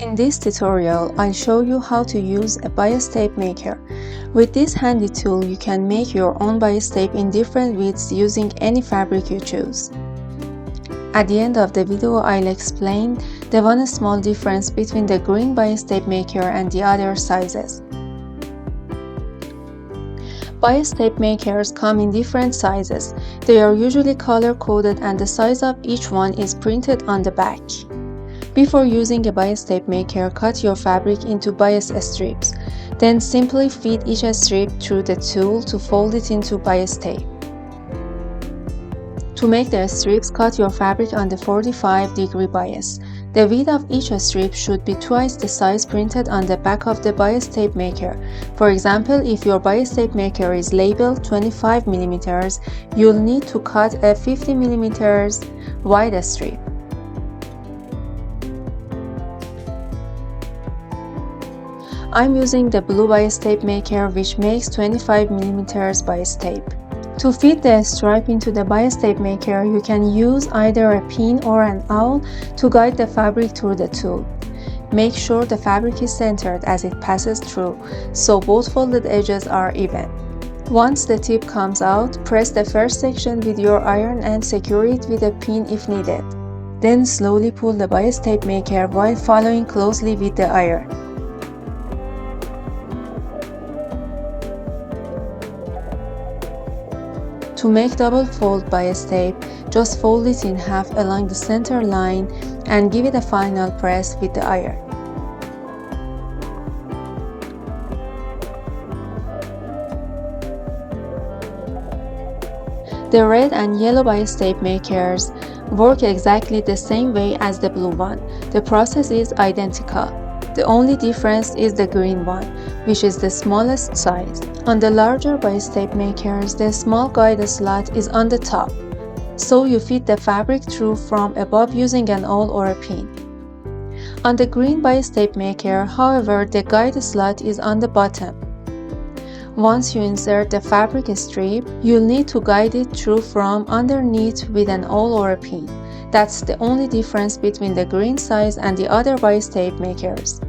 In this tutorial, I'll show you how to use a bias tape maker. With this handy tool, you can make your own bias tape in different widths using any fabric you choose. At the end of the video, I'll explain the one small difference between the green bias tape maker and the other sizes. Bias tape makers come in different sizes. They are usually color-coded and the size of each one is printed on the back. Before using a bias tape maker, cut your fabric into bias strips. Then simply feed each strip through the tool to fold it into bias tape. To make the strips, cut your fabric on the 45-degree bias. The width of each strip should be twice the size printed on the back of the bias tape maker. For example, if your bias tape maker is labeled 25 mm, you'll need to cut a 50 mm wide strip. I'm using the blue bias tape maker, which makes 25 mm bias tape. To fit the stripe into the bias tape maker, you can use either a pin or an awl to guide the fabric through the tool. Make sure the fabric is centered as it passes through, so both folded edges are even. Once the tip comes out, press the first section with your iron and secure it with a pin if needed. Then slowly pull the bias tape maker while following closely with the iron. To make double fold bias tape, just fold it in half along the center line and give it a final press with the iron. The red and yellow bias tape makers work exactly the same way as the blue one. The process is identical. The only difference is the green one, which is the smallest size. On the larger bias tape makers, the small guide slot is on the top, so you feed the fabric through from above using an awl or a pin. On the green bias tape maker, however, the guide slot is on the bottom. Once you insert the fabric strip, you'll need to guide it through from underneath with an awl or a pin. That's the only difference between the green size and the other bias tape makers.